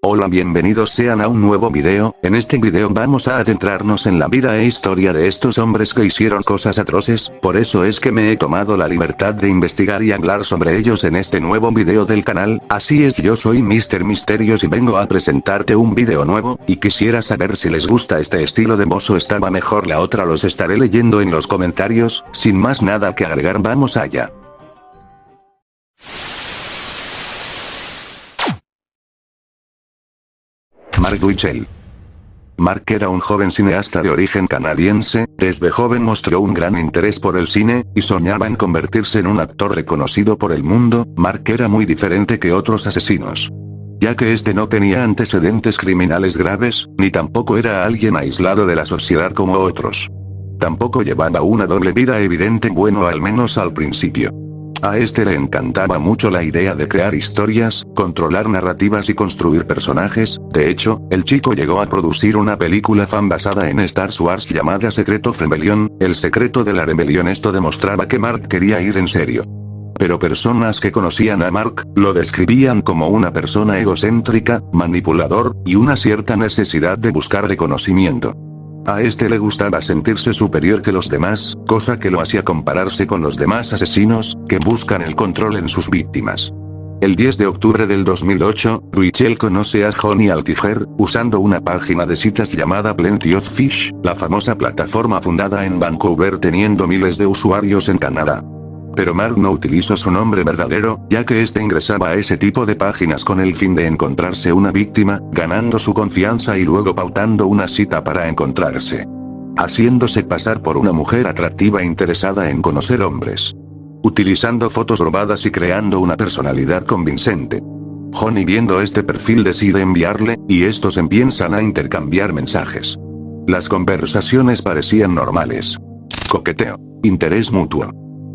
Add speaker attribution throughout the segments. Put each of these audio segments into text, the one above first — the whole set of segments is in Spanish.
Speaker 1: Hola, bienvenidos sean a un nuevo video. En este video vamos a adentrarnos en la vida e historia de estos hombres que hicieron cosas atroces, por eso es que me he tomado la libertad de investigar y hablar sobre ellos en este nuevo video del canal. Así es, yo soy Mr. Misterios y vengo a presentarte un video nuevo, y quisiera saber si les gusta este estilo de voz o estaba mejor la otra. Los estaré leyendo en los comentarios. Sin más nada que agregar, vamos allá. Mark Winchell. Mark era un joven cineasta de origen canadiense. Desde joven mostró un gran interés por el cine, y soñaba en convertirse en un actor reconocido por el mundo. Mark era muy diferente que otros asesinos, ya que este no tenía antecedentes criminales graves, ni tampoco era alguien aislado de la sociedad como otros. Tampoco llevaba una doble vida evidente, bueno, al menos al principio. A este le encantaba mucho la idea de crear historias, controlar narrativas y construir personajes. De hecho, el chico llegó a producir una película fan basada en Star Wars llamada Secret of Rebellion, el secreto de la rebelión. Esto demostraba que Mark quería ir en serio. Pero personas que conocían a Mark, lo describían como una persona egocéntrica, manipulador, y una cierta necesidad de buscar reconocimiento. A este le gustaba sentirse superior que los demás, cosa que lo hacía compararse con los demás asesinos, que buscan el control en sus víctimas. El 10 de octubre del 2008, Winchell conoce a Johnny Altiger, usando una página de citas llamada Plenty of Fish, la famosa plataforma fundada en Vancouver teniendo miles de usuarios en Canadá. Pero Mark no utilizó su nombre verdadero, ya que este ingresaba a ese tipo de páginas con el fin de encontrarse una víctima, ganando su confianza y luego pautando una cita para encontrarse, haciéndose pasar por una mujer atractiva interesada en conocer hombres, utilizando fotos robadas y creando una personalidad convincente. Johnny, viendo este perfil, decide enviarle, y estos empiezan a intercambiar mensajes. Las conversaciones parecían normales. Coqueteo, interés mutuo,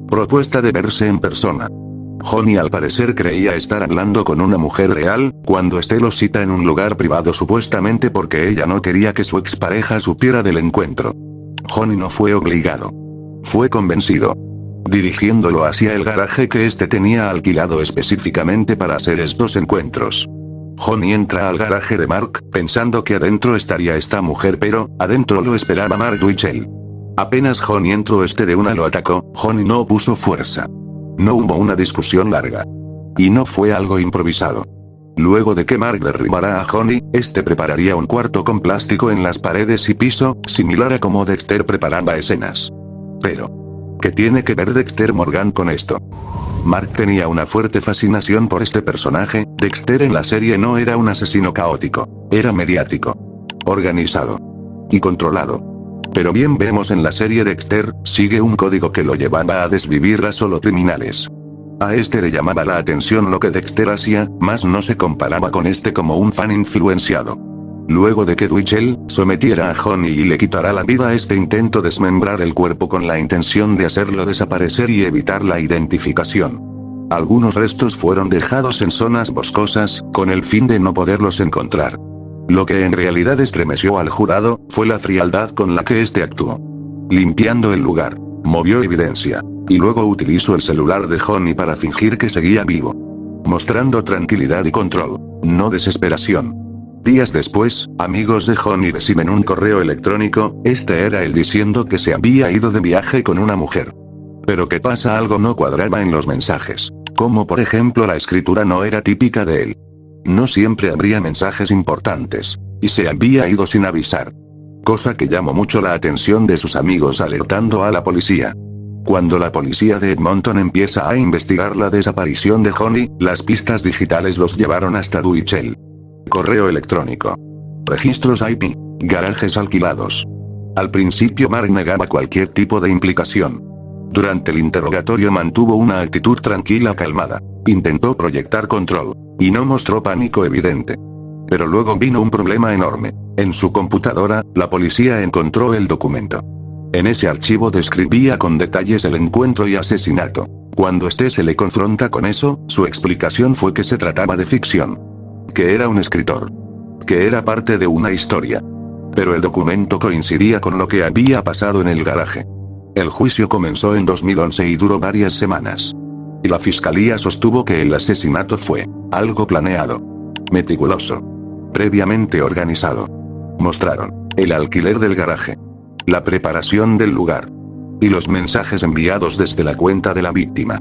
Speaker 1: propuesta de verse en persona. Johnny al parecer creía estar hablando con una mujer real, cuando este lo cita en un lugar privado supuestamente porque ella no quería que su expareja supiera del encuentro. Johnny no fue obligado. Fue convencido, dirigiéndolo hacia el garaje que este tenía alquilado específicamente para hacer estos encuentros. Johnny entra al garaje de Mark, pensando que adentro estaría esta mujer, pero adentro lo esperaba Mark Winchell. Apenas Johnny entró, de una lo atacó. Johnny no puso fuerza. No hubo una discusión larga. Y no fue algo improvisado. Luego de que Mark derribara a Johnny, prepararía un cuarto con plástico en las paredes y piso, similar a como Dexter preparaba escenas. Pero, ¿qué tiene que ver Dexter Morgan con esto? Mark tenía una fuerte fascinación por este personaje. Dexter en la serie no era un asesino caótico, era mediático, organizado y controlado. Pero bien vemos en la serie Dexter, sigue un código que lo llevaba a desvivir a solo criminales. A le llamaba la atención lo que Dexter hacía, mas no se comparaba con como un fan influenciado. Luego de que Winchell sometiera a Johnny y le quitara la vida, intentó desmembrar el cuerpo con la intención de hacerlo desaparecer y evitar la identificación. Algunos restos fueron dejados en zonas boscosas, con el fin de no poderlos encontrar. Lo que en realidad estremeció al jurado, fue la frialdad con la que actuó. Limpiando el lugar, movió evidencia, y luego utilizó el celular de Johnny para fingir que seguía vivo, mostrando tranquilidad y control, no desesperación. Días después, amigos de Johnny reciben un correo electrónico. Era él diciendo que se había ido de viaje con una mujer. Pero ¿qué pasa? Algo no cuadraba en los mensajes, como por ejemplo la escritura no era típica de él. No siempre habría mensajes importantes, y se había ido sin avisar. Cosa que llamó mucho la atención de sus amigos, alertando a la policía. Cuando la policía de Edmonton empieza a investigar la desaparición de Johnny, las pistas digitales los llevaron hasta Winchell. Correo electrónico, registros IP, garajes alquilados. Al principio Mark negaba cualquier tipo de implicación. Durante el interrogatorio mantuvo una actitud tranquila, calmada. Intentó proyectar control, y no mostró pánico evidente. Pero luego vino un problema enorme. En su computadora, la policía encontró el documento. En ese archivo describía con detalles el encuentro y asesinato. Cuando se le confronta con eso, su explicación fue que se trataba de ficción. Que era un escritor. Que era parte de una historia. Pero el documento coincidía con lo que había pasado en el garaje. El juicio comenzó en 2011 y duró varias semanas. Y la fiscalía sostuvo que el asesinato fue algo planeado, meticuloso, previamente organizado. Mostraron el alquiler del garaje, la preparación del lugar y los mensajes enviados desde la cuenta de la víctima.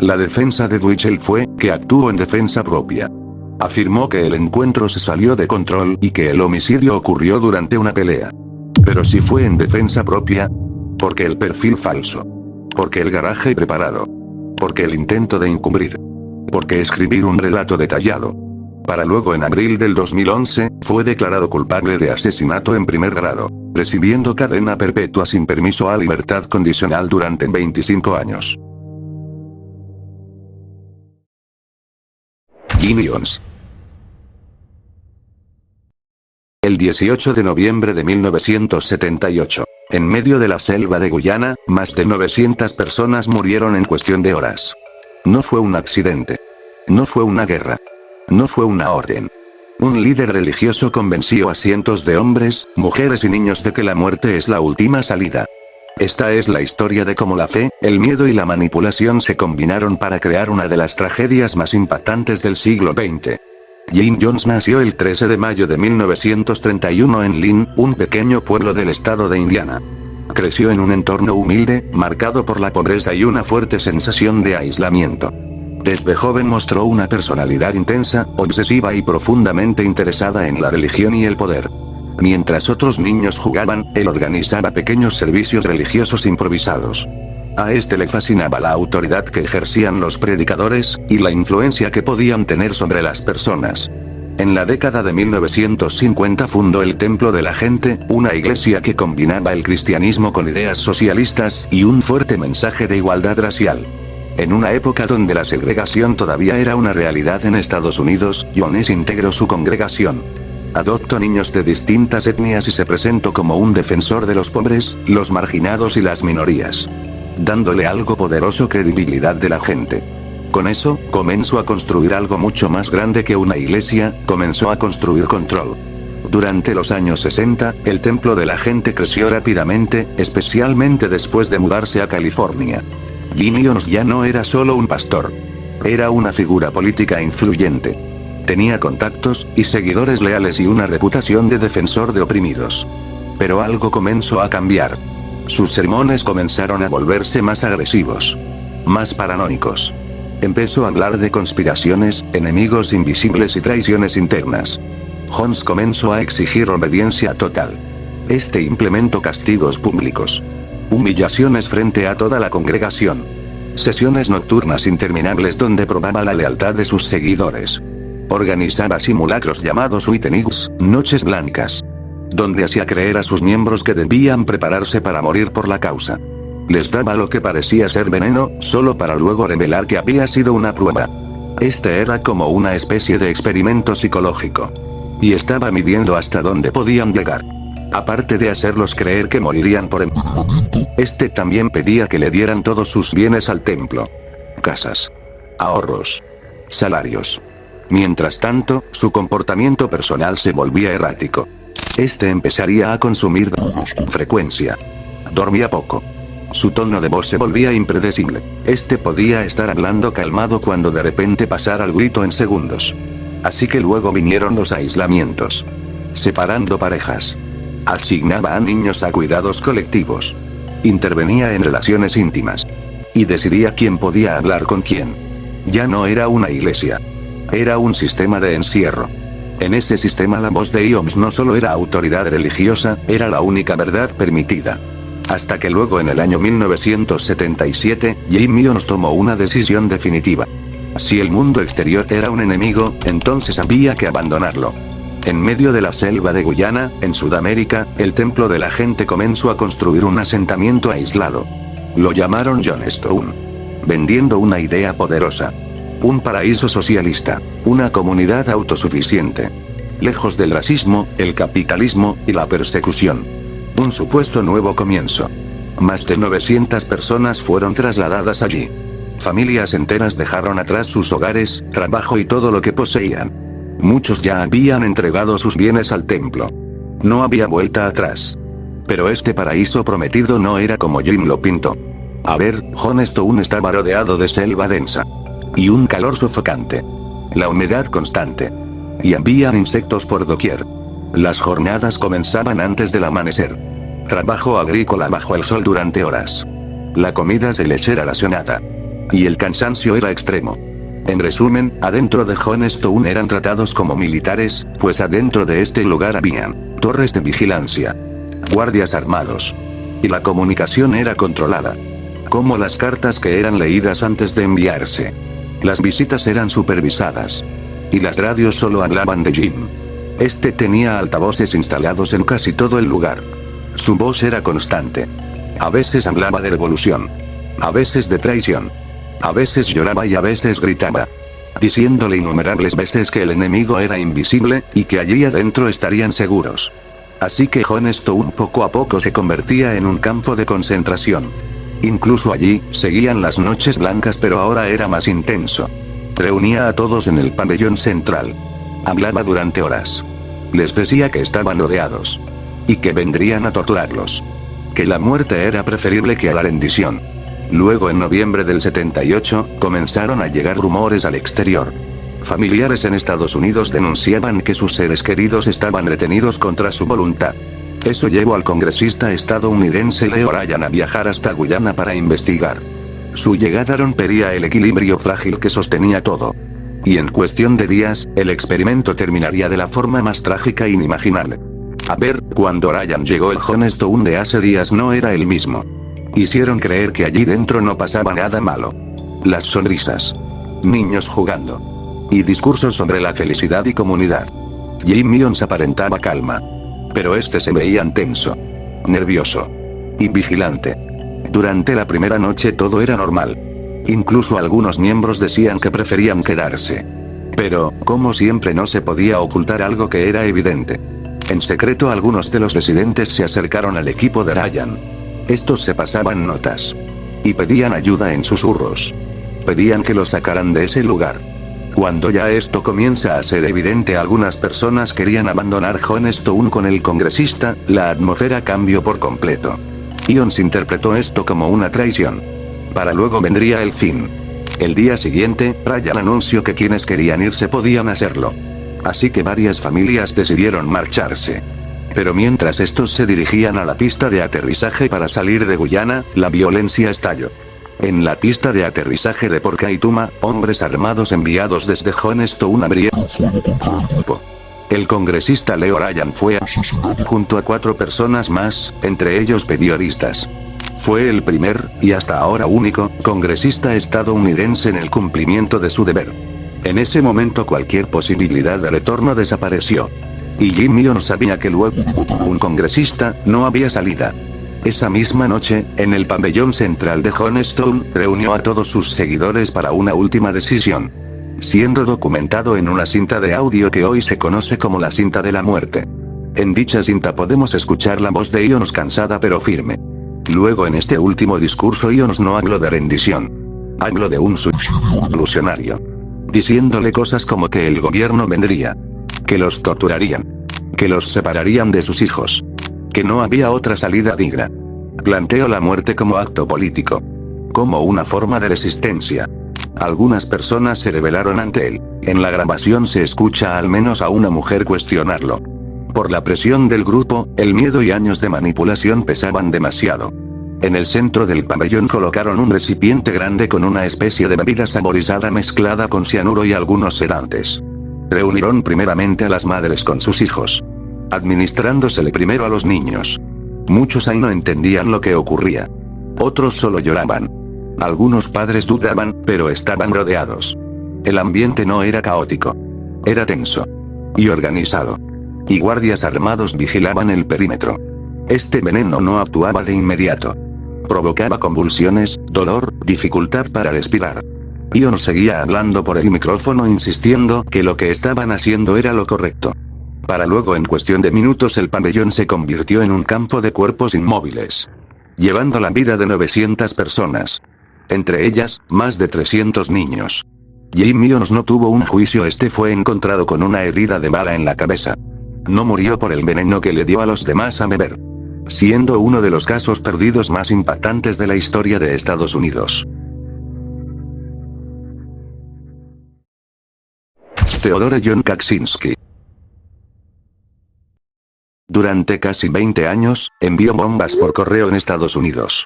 Speaker 1: La defensa de Dwichel fue que actuó en defensa propia. Afirmó que el encuentro se salió de control y que el homicidio ocurrió durante una pelea. Pero si fue en defensa propia, porque el perfil falso, porque el garaje preparado, porque el intento de encubrir, porque escribir un relato detallado. Para luego en abril del 2011, fue declarado culpable de asesinato en primer grado, recibiendo cadena perpetua sin permiso a libertad condicional durante 25 años. Jimmy Jones. El 18 de noviembre de 1978, en medio de la selva de Guyana, más de 900 personas murieron en cuestión de horas. No fue un accidente. No fue una guerra. No fue una orden. Un líder religioso convenció a cientos de hombres, mujeres y niños de que la muerte es la última salida. Esta es la historia de cómo la fe, el miedo y la manipulación se combinaron para crear una de las tragedias más impactantes del siglo XX. Jim Jones nació el 13 de mayo de 1931 en Lynn, un pequeño pueblo del estado de Indiana. Creció en un entorno humilde, marcado por la pobreza y una fuerte sensación de aislamiento. Desde joven mostró una personalidad intensa, obsesiva y profundamente interesada en la religión y el poder. Mientras otros niños jugaban, él organizaba pequeños servicios religiosos improvisados. A este le fascinaba la autoridad que ejercían los predicadores, y la influencia que podían tener sobre las personas. En la década de 1950 fundó el Templo de la Gente, una iglesia que combinaba el cristianismo con ideas socialistas y un fuerte mensaje de igualdad racial. En una época donde la segregación todavía era una realidad en Estados Unidos, Jones integró su congregación. Adoptó niños de distintas etnias y se presentó como un defensor de los pobres, los marginados y las minorías, dándole algo poderoso credibilidad de la gente. Con eso, comenzó a construir algo mucho más grande que una iglesia, comenzó a construir control. Durante los años 60, el Templo de la Gente creció rápidamente, especialmente después de mudarse a California. Jimmy Jones ya no era solo un pastor. Era una figura política influyente. Tenía contactos y seguidores leales y una reputación de defensor de oprimidos. Pero algo comenzó a cambiar. Sus sermones comenzaron a volverse más agresivos, más paranoicos. Empezó a hablar de conspiraciones, enemigos invisibles y traiciones internas. Jones comenzó a exigir obediencia total. Este implementó castigos públicos, humillaciones frente a toda la congregación, sesiones nocturnas interminables donde probaba la lealtad de sus seguidores. Organizaba simulacros llamados Whitney's, noches blancas, donde hacía creer a sus miembros que debían prepararse para morir por la causa. Les daba lo que parecía ser veneno, solo para luego revelar que había sido una prueba. Este era como una especie de experimento psicológico. Y estaba midiendo hasta dónde podían llegar. Aparte de hacerlos creer que morirían por envenenamiento, este también pedía que le dieran todos sus bienes al templo. Casas, ahorros, salarios. Mientras tanto, su comportamiento personal se volvía errático. Este empezaría a consumir drogas con frecuencia. Dormía poco. Su tono de voz se volvía impredecible. Este podía estar hablando calmado cuando de repente pasara el grito en segundos. Así que luego vinieron los aislamientos. Separando parejas. Asignaba a niños a cuidados colectivos. Intervenía en relaciones íntimas. Y decidía quién podía hablar con quién. Ya no era una iglesia. Era un sistema de encierro. En ese sistema la voz de Jones no solo era autoridad religiosa, era la única verdad permitida. Hasta que luego en el año 1977, Jim Jones tomó una decisión definitiva. Si el mundo exterior era un enemigo, entonces había que abandonarlo. En medio de la selva de Guyana, en Sudamérica, el Templo de la Gente comenzó a construir un asentamiento aislado. Lo llamaron Jonestown, vendiendo una idea poderosa. Un paraíso socialista, una comunidad autosuficiente, lejos del racismo, el capitalismo y la persecución. Un supuesto nuevo comienzo. Más de 900 personas fueron trasladadas allí. Familias enteras dejaron atrás sus hogares, trabajo y todo lo que poseían. Muchos ya habían entregado sus bienes al templo. No había vuelta atrás. Pero este paraíso prometido no era como Jim lo pintó. A ver, Jonestown estaba rodeado de selva densa. Y un calor sofocante. La humedad constante. Y habían insectos por doquier. Las jornadas comenzaban antes del amanecer. Trabajo agrícola bajo el sol durante horas. La comida se les era racionada. Y el cansancio era extremo. En resumen, adentro de Johnstone eran tratados como militares, pues adentro de este lugar habían torres de vigilancia, guardias armados. Y la comunicación era controlada. Como las cartas que eran leídas antes de enviarse. Las visitas eran supervisadas. Y las radios solo hablaban de Jim. Este tenía altavoces instalados en casi todo el lugar. Su voz era constante. A veces hablaba de revolución. A veces de traición. A veces lloraba y a veces gritaba. Diciéndole innumerables veces que el enemigo era invisible, y que allí adentro estarían seguros. Así que Johnstone poco a poco se convertía en un campo de concentración. Incluso allí, seguían las noches blancas, pero ahora era más intenso. Reunía a todos en el pabellón central. Hablaba durante horas. Les decía que estaban rodeados. Y que vendrían a torturarlos. Que la muerte era preferible que a la rendición. Luego en noviembre del 78, comenzaron a llegar rumores al exterior. Familiares en Estados Unidos denunciaban que sus seres queridos estaban retenidos contra su voluntad. Eso llevó al congresista estadounidense Leo Ryan a viajar hasta Guyana para investigar. Su llegada rompería el equilibrio frágil que sostenía todo. Y en cuestión de días, el experimento terminaría de la forma más trágica inimaginable. A ver, cuando Ryan llegó, el Johnstone de hace días no era el mismo. Hicieron creer que allí dentro no pasaba nada malo. Las sonrisas. Niños jugando. Y discursos sobre la felicidad y comunidad. Jim Myons aparentaba calma. Pero este se veía tenso. Nervioso. Y vigilante. Durante la primera noche todo era normal. Incluso algunos miembros decían que preferían quedarse. Pero, como siempre, no se podía ocultar algo que era evidente. En secreto algunos de los residentes se acercaron al equipo de Ryan. Estos se pasaban notas. Y pedían ayuda en susurros. Pedían que lo sacaran de ese lugar. Cuando ya esto comienza a ser evidente, algunas personas querían abandonar Johnstone con el congresista, la atmósfera cambió por completo. Myons interpretó esto como una traición. Para luego vendría el fin. El día siguiente, Ryan anunció que quienes querían irse podían hacerlo. Así que varias familias decidieron marcharse. Pero mientras estos se dirigían a la pista de aterrizaje para salir de Guyana, la violencia estalló. En la pista de aterrizaje de Port Kaituma, hombres armados enviados desde Johnstone abrieron fuego contra el grupo. El congresista Leo Ryan fue asesinado junto a 4 personas más, entre ellos periodistas. Fue el primer, y hasta ahora único, congresista estadounidense en el cumplimiento de su deber. En ese momento cualquier posibilidad de retorno desapareció. Y Jim Myons sabía que luego de matar a un congresista, no había salida. Esa misma noche, en el pabellón central de Johnstone, reunió a todos sus seguidores para una última decisión. Siendo documentado en una cinta de audio que hoy se conoce como la cinta de la muerte. En dicha cinta podemos escuchar la voz de Myons cansada pero firme. Luego en este último discurso Myons no habló de rendición. Habló de un suicidio revolucionario. Diciéndole cosas como que el gobierno vendría. Que los torturarían. Que los separarían de sus hijos. Que no había otra salida digna. Planteó la muerte como acto político. Como una forma de resistencia. Algunas personas se rebelaron ante él. En la grabación se escucha al menos a una mujer cuestionarlo. Por la presión del grupo, el miedo y años de manipulación pesaban demasiado. En el centro del pabellón colocaron un recipiente grande con una especie de bebida saborizada mezclada con cianuro y algunos sedantes. Reunieron primeramente a las madres con sus hijos. Administrándosele primero a los niños. Muchos ahí no entendían lo que ocurría. Otros solo lloraban. Algunos padres dudaban, pero estaban rodeados. El ambiente no era caótico. Era tenso. Y organizado. Y guardias armados vigilaban el perímetro. Este veneno no actuaba de inmediato. Provocaba convulsiones, dolor, dificultad para respirar. Myons seguía hablando por el micrófono insistiendo que lo que estaban haciendo era lo correcto. Para luego en cuestión de minutos el pabellón se convirtió en un campo de cuerpos inmóviles. Llevando la vida de 900 personas. Entre ellas, más de 300 niños. Jim Myons no tuvo un juicio, fue encontrado con una herida de bala en la cabeza. No murió por el veneno que le dio a los demás a beber. Siendo uno de los casos perdidos más impactantes de la historia de Estados Unidos. Theodore John Kaczynski. Durante casi 20 años, envió bombas por correo en Estados Unidos.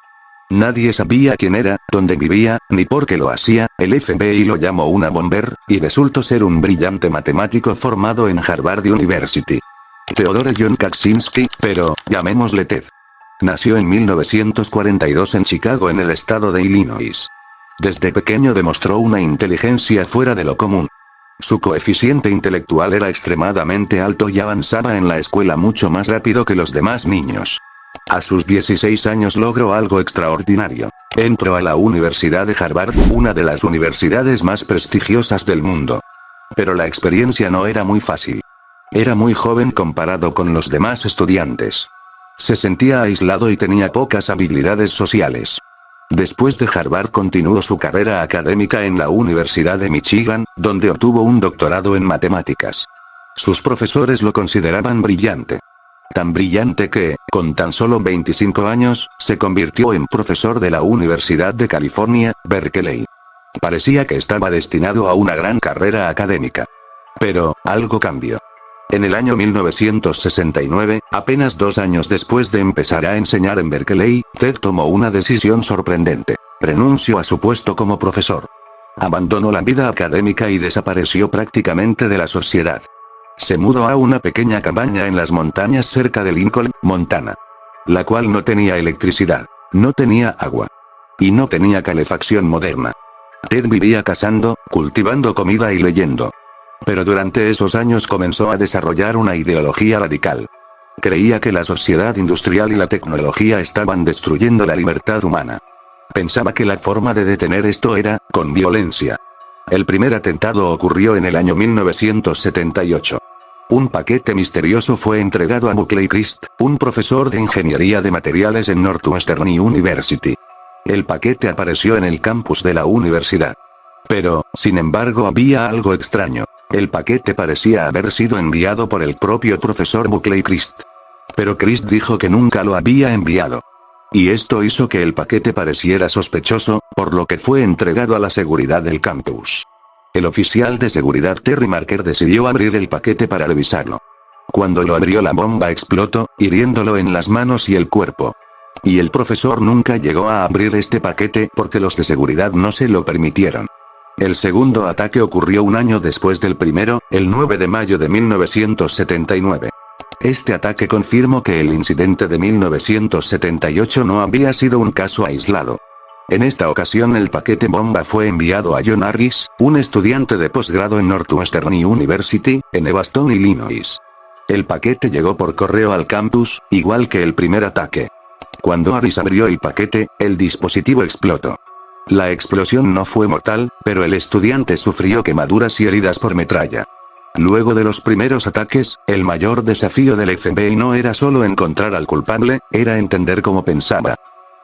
Speaker 1: Nadie sabía quién era, dónde vivía, ni por qué lo hacía. El FBI lo llamó una bomber, y resultó ser un brillante matemático formado en Harvard University. Theodore John Kaczynski, pero, llamémosle Ted. Nació en 1942 en Chicago, en el estado de Illinois. Desde pequeño demostró una inteligencia fuera de lo común. Su coeficiente intelectual era extremadamente alto y avanzaba en la escuela mucho más rápido que los demás niños. A sus 16 años logró algo extraordinario. Entró a la Universidad de Harvard, una de las universidades más prestigiosas del mundo. Pero la experiencia no era muy fácil. Era muy joven comparado con los demás estudiantes. Se sentía aislado y tenía pocas habilidades sociales. Después de Harvard continuó su carrera académica en la Universidad de Michigan, donde obtuvo un doctorado en matemáticas. Sus profesores lo consideraban brillante. Tan brillante que, con tan solo 25 años, se convirtió en profesor de la Universidad de California, Berkeley. Parecía que estaba destinado a una gran carrera académica. Pero, algo cambió. En el año 1969, apenas 2 años después de empezar a enseñar en Berkeley, Ted tomó una decisión sorprendente. Renunció a su puesto como profesor. Abandonó la vida académica y desapareció prácticamente de la sociedad. Se mudó a una pequeña cabaña en las montañas cerca de Lincoln, Montana. La cual no tenía electricidad, no tenía agua. Y no tenía calefacción moderna. Ted vivía cazando, cultivando comida y leyendo. Pero durante esos años comenzó a desarrollar una ideología radical. Creía que la sociedad industrial y la tecnología estaban destruyendo la libertad humana. Pensaba que la forma de detener esto era, con violencia. El primer atentado ocurrió en el año 1978. Un paquete misterioso fue entregado a Buckley Crist, un profesor de ingeniería de materiales en Northwestern University. El paquete apareció en el campus de la universidad. Pero, sin embargo, había algo extraño. El paquete parecía haber sido enviado por el propio profesor Buckley Crist. Pero Crist dijo que nunca lo había enviado. Y esto hizo que el paquete pareciera sospechoso, por lo que fue entregado a la seguridad del campus. El oficial de seguridad Terry Marker decidió abrir el paquete para revisarlo. Cuando lo abrió, la bomba explotó, hiriéndolo en las manos y el cuerpo. Y el profesor nunca llegó a abrir este paquete porque los de seguridad no se lo permitieron. El segundo ataque ocurrió un año después del primero, el 9 de mayo de 1979. Este ataque confirmó que el incidente de 1978 no había sido un caso aislado. En esta ocasión el paquete bomba fue enviado a John Harris, un estudiante de posgrado en Northwestern University, en Evanston, Illinois. El paquete llegó por correo al campus, igual que el primer ataque. Cuando Harris abrió el paquete, el dispositivo explotó. La explosión no fue mortal, pero el estudiante sufrió quemaduras y heridas por metralla. Luego de los primeros ataques, el mayor desafío del FBI no era solo encontrar al culpable, era entender cómo pensaba.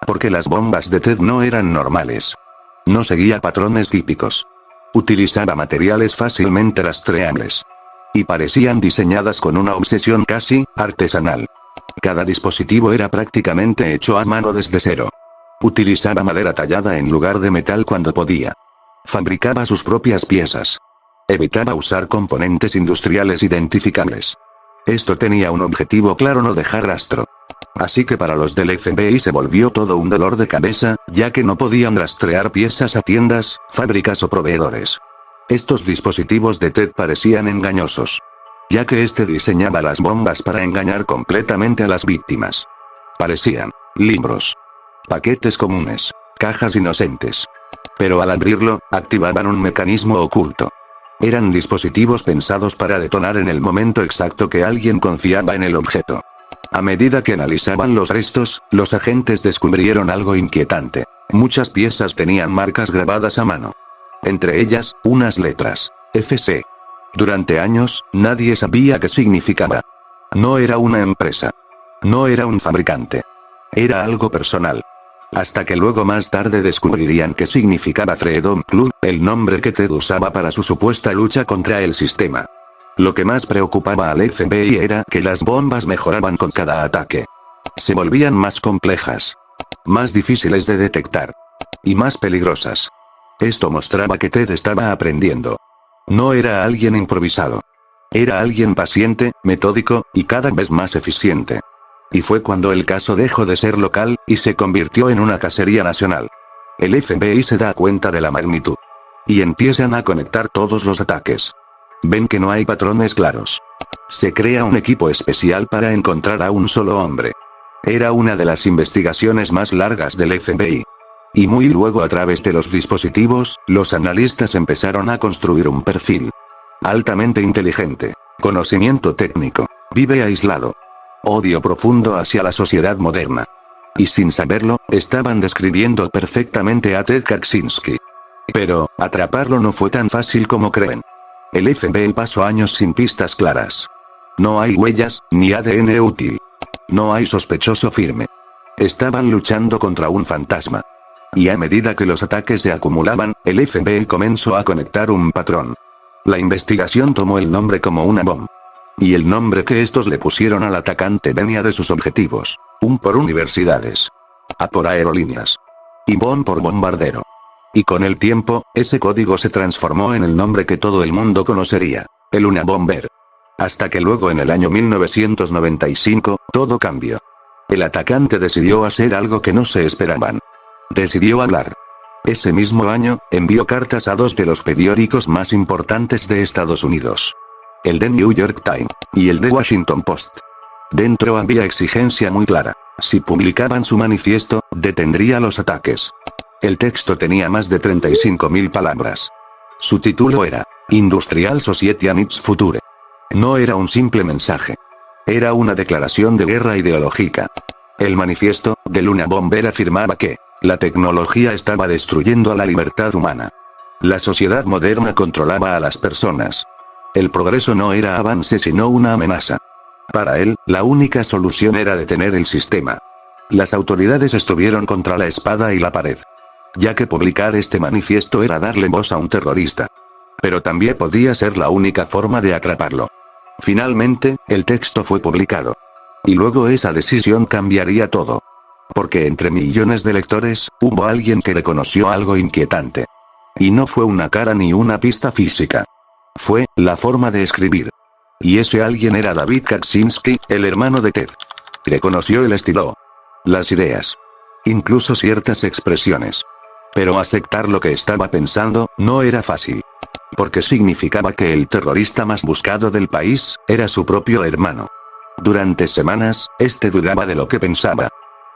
Speaker 1: Porque las bombas de Ted no eran normales. No seguía patrones típicos. Utilizaba materiales fácilmente rastreables. Y parecían diseñadas con una obsesión casi artesanal. Cada dispositivo era prácticamente hecho a mano desde cero. Utilizaba madera tallada en lugar de metal cuando podía. Fabricaba sus propias piezas. Evitaba usar componentes industriales identificables. Esto tenía un objetivo claro: no dejar rastro. Así que para los del FBI se volvió todo un dolor de cabeza, ya que no podían rastrear piezas a tiendas, fábricas o proveedores. Estos dispositivos de Ted parecían engañosos. Ya que este diseñaba las bombas para engañar completamente a las víctimas. Parecían libros. Paquetes comunes. Cajas inocentes. Pero al abrirlo, activaban un mecanismo oculto. Eran dispositivos pensados para detonar en el momento exacto que alguien confiaba en el objeto. A medida que analizaban los restos, los agentes descubrieron algo inquietante. Muchas piezas tenían marcas grabadas a mano. Entre ellas, unas letras. FC. Durante años, nadie sabía qué significaba. No era una empresa. No era un fabricante. Era algo personal. Hasta que luego más tarde descubrirían qué significaba Freedom Club, el nombre que Ted usaba para su supuesta lucha contra el sistema. Lo que más preocupaba al FBI era que las bombas mejoraban con cada ataque. Se volvían más complejas. Más difíciles de detectar. Y más peligrosas. Esto mostraba que Ted estaba aprendiendo. No era alguien improvisado. Era alguien paciente, metódico, y cada vez más eficiente. Y fue cuando el caso dejó de ser local, y se convirtió en una cacería nacional. El FBI se da cuenta de la magnitud. Y empiezan a conectar todos los ataques. Ven que no hay patrones claros. Se crea un equipo especial para encontrar a un solo hombre. Era una de las investigaciones más largas del FBI. Y muy luego a través de los dispositivos, los analistas empezaron a construir un perfil. Altamente inteligente. Conocimiento técnico. Vive aislado. Odio profundo hacia la sociedad moderna. Y sin saberlo, estaban describiendo perfectamente a Ted Kaczynski. Pero, atraparlo no fue tan fácil como creen. El FBI pasó años sin pistas claras. No hay huellas, ni ADN útil. No hay sospechoso firme. Estaban luchando contra un fantasma. Y a medida que los ataques se acumulaban, el FBI comenzó a conectar un patrón. La investigación tomó el nombre como una bomba. Y el nombre que estos le pusieron al atacante venía de sus objetivos. Por universidades. A por aerolíneas. Y bomb por bombardero. Y con el tiempo, ese código se transformó en el nombre que todo el mundo conocería. El Unabomber. Hasta que luego en el año 1995, todo cambió. El atacante decidió hacer algo que no se esperaban. Decidió hablar. Ese mismo año, envió cartas a dos de los periódicos más importantes de Estados Unidos. El The New York Times, y el The Washington Post. Dentro había exigencia muy clara. Si publicaban su manifiesto, detendría los ataques. El texto tenía más de 35.000 palabras. Su título era, Industrial Society and its Future. No era un simple mensaje. Era una declaración de guerra ideológica. El manifiesto, del Unabomber afirmaba que, la tecnología estaba destruyendo a la libertad humana. La sociedad moderna controlaba a las personas. El progreso no era avance sino una amenaza. Para él, la única solución era detener el sistema. Las autoridades estuvieron contra la espada y la pared. Ya que publicar este manifiesto era darle voz a un terrorista. Pero también podía ser la única forma de atraparlo. Finalmente, el texto fue publicado. Y luego esa decisión cambiaría todo. Porque entre millones de lectores, hubo alguien que reconoció algo inquietante. Y no fue una cara ni una pista física. Fue, la forma de escribir. Y ese alguien era David Kaczynski, el hermano de Ted. Reconoció el estilo. Las ideas. Incluso ciertas expresiones. Pero aceptar lo que estaba pensando, no era fácil. Porque significaba que el terrorista más buscado del país, era su propio hermano. Durante semanas, este dudaba de lo que pensaba.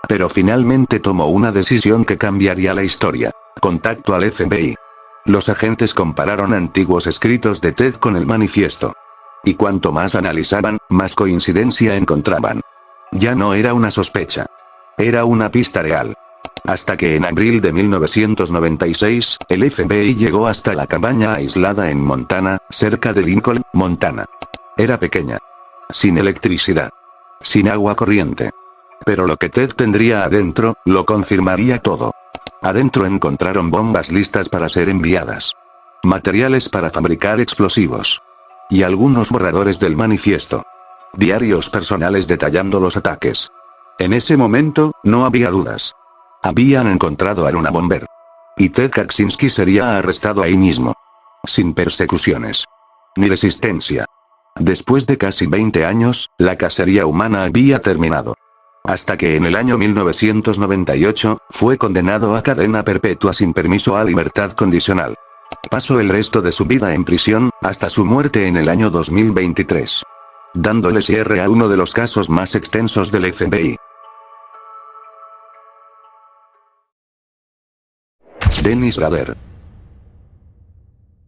Speaker 1: Pero finalmente tomó una decisión que cambiaría la historia. Contacto al FBI. Los agentes compararon antiguos escritos de Ted con el manifiesto. Y cuanto más analizaban, más coincidencia encontraban. Ya no era una sospecha. Era una pista real. Hasta que en abril de 1996, el FBI llegó hasta la cabaña aislada en Montana, cerca de Lincoln, Montana. Era pequeña. Sin electricidad. Sin agua corriente. Pero lo que Ted tendría adentro, lo confirmaría todo. Adentro encontraron bombas listas para ser enviadas. Materiales para fabricar explosivos. Y algunos borradores del manifiesto. Diarios personales detallando los ataques. En ese momento, no había dudas. Habían encontrado a Unabomber. Y Ted Kaczynski sería arrestado ahí mismo. Sin persecuciones. Ni resistencia. Después de casi 20 años, la cacería humana había terminado. Hasta que en el año 1998, fue condenado a cadena perpetua sin permiso a libertad condicional. Pasó el resto de su vida en prisión, hasta su muerte en el año 2023. Dándole cierre a uno de los casos más extensos del FBI. Dennis Rader.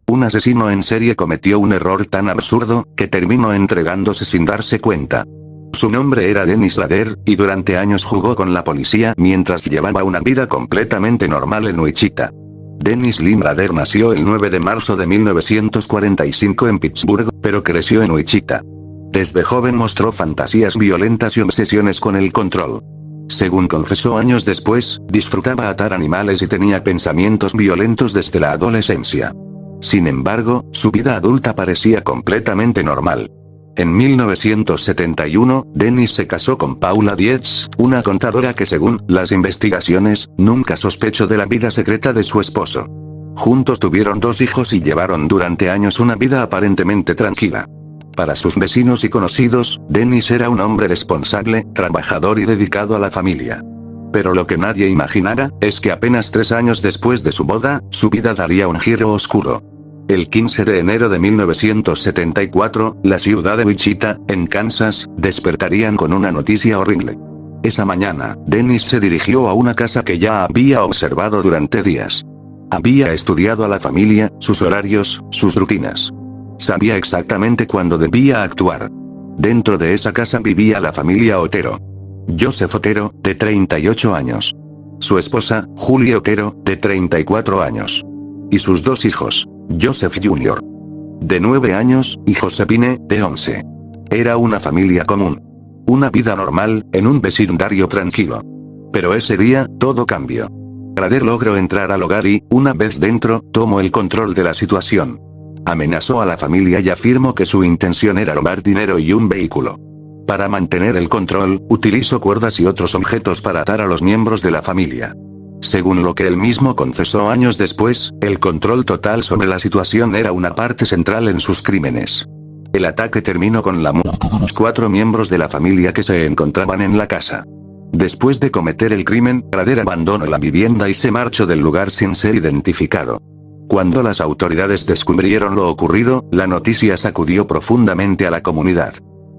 Speaker 1: Un asesino en serie cometió un error tan absurdo, que terminó entregándose sin darse cuenta. Su nombre era Dennis Rader, y durante años jugó con la policía mientras llevaba una vida completamente normal en Wichita. Dennis Lynn Rader nació el 9 de marzo de 1945 en Pittsburgh, pero creció en Wichita. Desde joven mostró fantasías violentas y obsesiones con el control. Según confesó años después, disfrutaba atar animales y tenía pensamientos violentos desde la adolescencia. Sin embargo, su vida adulta parecía completamente normal. En 1971, Dennis se casó con Paula Dietz, una contadora que según las investigaciones, nunca sospechó de la vida secreta de su esposo. Juntos tuvieron 2 hijos y llevaron durante años una vida aparentemente tranquila. Para sus vecinos y conocidos, Dennis era un hombre responsable, trabajador y dedicado a la familia. Pero lo que nadie imaginara, es que apenas 3 años después de su boda, su vida daría un giro oscuro. El 15 de enero de 1974, la ciudad de Wichita, en Kansas, despertarían con una noticia horrible. Esa mañana, Dennis se dirigió a una casa que ya había observado durante días. Había estudiado a la familia, sus horarios, sus rutinas. Sabía exactamente cuándo debía actuar. Dentro de esa casa vivía la familia Otero. Joseph Otero, de 38 años. Su esposa, Julie Otero, de 34 años. Y sus 2 hijos, Joseph Jr., de 9 años, y Josephine, de 11. Era una familia común. Una vida normal, en un vecindario tranquilo. Pero ese día, todo cambió. Rader logró entrar al hogar y, una vez dentro, tomó el control de la situación. Amenazó a la familia y afirmó que su intención era robar dinero y un vehículo. Para mantener el control, utilizó cuerdas y otros objetos para atar a los miembros de la familia. Según lo que él mismo confesó años después, el control total sobre la situación era una parte central en sus crímenes. El ataque terminó con la muerte de los 4 miembros de la familia que se encontraban en la casa. Después de cometer el crimen, Rader abandonó la vivienda y se marchó del lugar sin ser identificado. Cuando las autoridades descubrieron lo ocurrido, la noticia sacudió profundamente a la comunidad.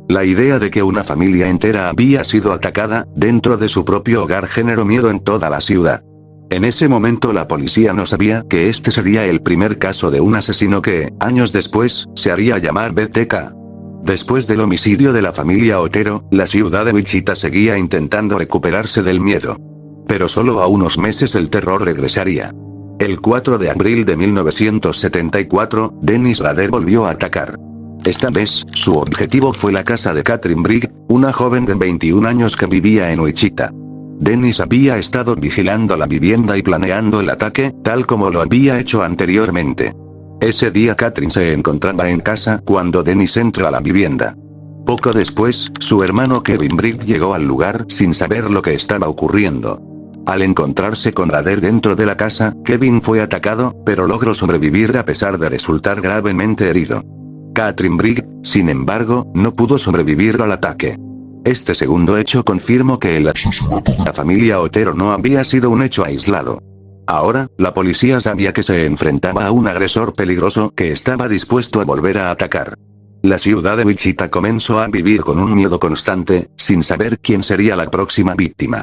Speaker 1: La idea de que una familia entera había sido atacada, dentro de su propio hogar, generó miedo en toda la ciudad. En ese momento la policía no sabía que este sería el primer caso de un asesino que, años después, se haría llamar BTK. Después del homicidio de la familia Otero, la ciudad de Wichita seguía intentando recuperarse del miedo. Pero solo a unos meses el terror regresaría. El 4 de abril de 1974, Dennis Rader volvió a atacar. Esta vez, su objetivo fue la casa de Catherine Brigg, una joven de 21 años que vivía en Wichita. Dennis había estado vigilando la vivienda y planeando el ataque, tal como lo había hecho anteriormente. Ese día Catherine se encontraba en casa cuando Dennis entró a la vivienda. Poco después, su hermano Kevin Brigg llegó al lugar sin saber lo que estaba ocurriendo. Al encontrarse con Rader dentro de la casa, Kevin fue atacado, pero logró sobrevivir a pesar de resultar gravemente herido. Catherine Brigg, sin embargo, no pudo sobrevivir al ataque. Este segundo hecho confirmó que el asesinato de la familia Otero no había sido un hecho aislado. Ahora, la policía sabía que se enfrentaba a un agresor peligroso que estaba dispuesto a volver a atacar. La ciudad de Wichita comenzó a vivir con un miedo constante, sin saber quién sería la próxima víctima.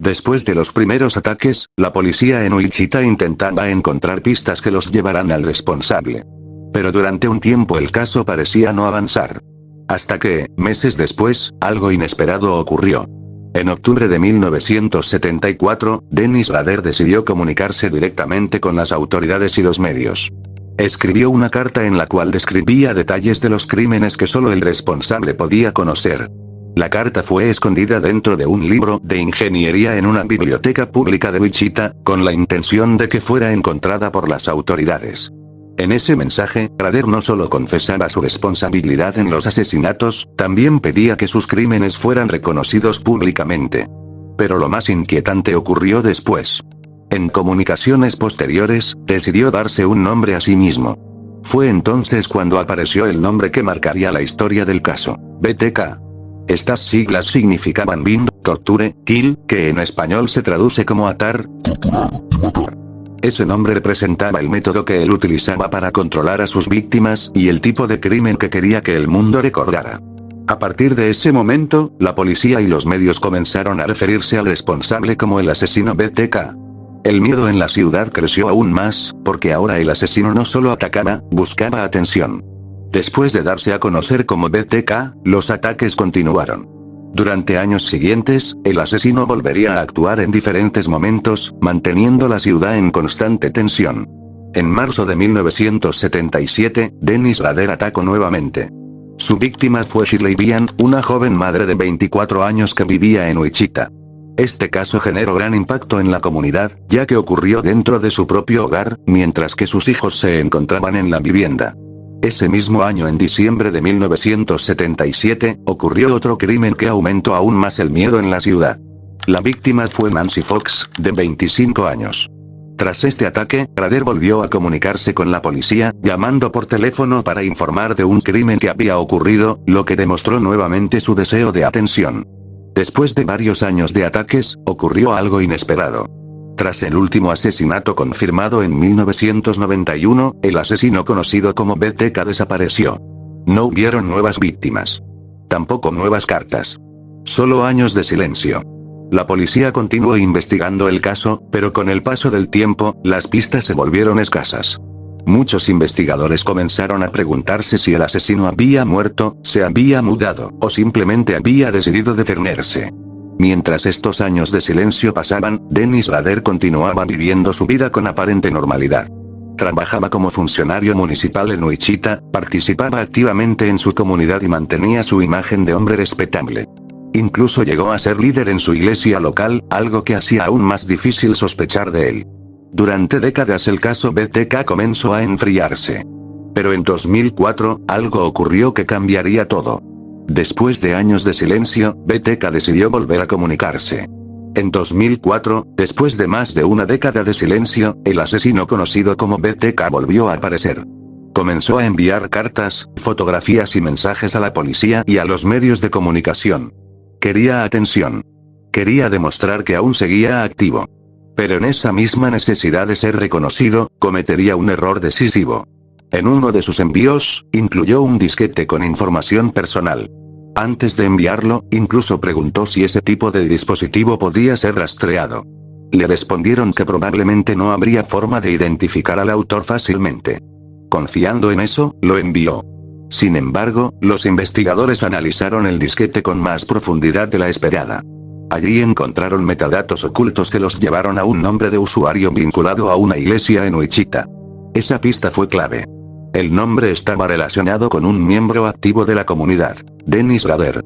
Speaker 1: Después de los primeros ataques, la policía en Wichita intentaba encontrar pistas que los llevaran al responsable. Pero durante un tiempo el caso parecía no avanzar. Hasta que, meses después, algo inesperado ocurrió. En octubre de 1974, Dennis Rader decidió comunicarse directamente con las autoridades y los medios. Escribió una carta en la cual describía detalles de los crímenes que solo el responsable podía conocer. La carta fue escondida dentro de un libro de ingeniería en una biblioteca pública de Wichita, con la intención de que fuera encontrada por las autoridades. En ese mensaje, Rader no solo confesaba su responsabilidad en los asesinatos, también pedía que sus crímenes fueran reconocidos públicamente. Pero lo más inquietante ocurrió después. En comunicaciones posteriores, decidió darse un nombre a sí mismo. Fue entonces cuando apareció el nombre que marcaría la historia del caso: BTK. Estas siglas significaban Bind, Torture, Kill, que en español se traduce como atar, torturar y matar. Ese nombre representaba el método que él utilizaba para controlar a sus víctimas y el tipo de crimen que quería que el mundo recordara. A partir de ese momento, la policía y los medios comenzaron a referirse al responsable como el asesino BTK. El miedo en la ciudad creció aún más, porque ahora el asesino no solo atacaba, buscaba atención. Después de darse a conocer como BTK, los ataques continuaron. Durante años siguientes, el asesino volvería a actuar en diferentes momentos, manteniendo la ciudad en constante tensión. En marzo de 1977, Dennis Rader atacó nuevamente. Su víctima fue Shirley Vian, una joven madre de 24 años que vivía en Wichita. Este caso generó gran impacto en la comunidad, ya que ocurrió dentro de su propio hogar, mientras que sus hijos se encontraban en la vivienda. Ese mismo año, en diciembre de 1977, ocurrió otro crimen que aumentó aún más el miedo en la ciudad. La víctima fue Nancy Fox, de 25 años. Tras este ataque, Rader volvió a comunicarse con la policía, llamando por teléfono para informar de un crimen que había ocurrido, lo que demostró nuevamente su deseo de atención. Después de varios años de ataques, ocurrió algo inesperado. Tras el último asesinato confirmado en 1991, el asesino conocido como BTK desapareció. No hubieron nuevas víctimas. Tampoco nuevas cartas. Solo años de silencio. La policía continuó investigando el caso, pero con el paso del tiempo, las pistas se volvieron escasas. Muchos investigadores comenzaron a preguntarse si el asesino había muerto, se había mudado, o simplemente había decidido detenerse. Mientras estos años de silencio pasaban, Dennis Rader continuaba viviendo su vida con aparente normalidad. Trabajaba como funcionario municipal en Wichita, participaba activamente en su comunidad y mantenía su imagen de hombre respetable. Incluso llegó a ser líder en su iglesia local, algo que hacía aún más difícil sospechar de él. Durante décadas el caso BTK comenzó a enfriarse. Pero en 2004, algo ocurrió que cambiaría todo. Después de años de silencio, BTK decidió volver a comunicarse. En 2004, después de más de una década de silencio, el asesino conocido como BTK volvió a aparecer. Comenzó a enviar cartas, fotografías y mensajes a la policía y a los medios de comunicación. Quería atención. Quería demostrar que aún seguía activo. Pero en esa misma necesidad de ser reconocido, cometería un error decisivo. En uno de sus envíos, incluyó un disquete con información personal. Antes de enviarlo, incluso preguntó si ese tipo de dispositivo podía ser rastreado. Le respondieron que probablemente no habría forma de identificar al autor fácilmente. Confiando en eso, lo envió. Sin embargo, los investigadores analizaron el disquete con más profundidad de la esperada. Allí encontraron metadatos ocultos que los llevaron a un nombre de usuario vinculado a una iglesia en Wichita. Esa pista fue clave. El nombre estaba relacionado con un miembro activo de la comunidad, Dennis Rader.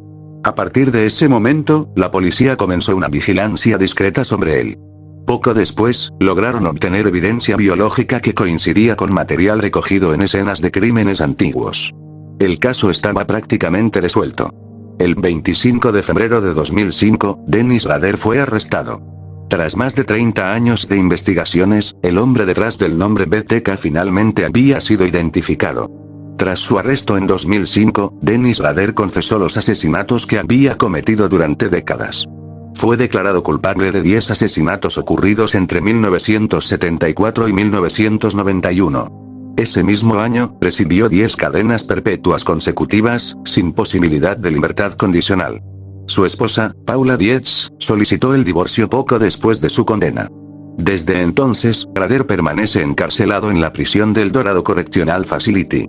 Speaker 1: A partir de ese momento, la policía comenzó una vigilancia discreta sobre él. Poco después, lograron obtener evidencia biológica que coincidía con material recogido en escenas de crímenes antiguos. El caso estaba prácticamente resuelto. El 25 de febrero de 2005, Dennis Rader fue arrestado. Tras más de 30 años de investigaciones, el hombre detrás del nombre BTK finalmente había sido identificado. Tras su arresto en 2005, Dennis Rader confesó los asesinatos que había cometido durante décadas. Fue declarado culpable de 10 asesinatos ocurridos entre 1974 y 1991. Ese mismo año, recibió 10 cadenas perpetuas consecutivas, sin posibilidad de libertad condicional. Su esposa, Paula Dietz, solicitó el divorcio poco después de su condena. Desde entonces, Rader permanece encarcelado en la prisión del Dorado Correctional Facility.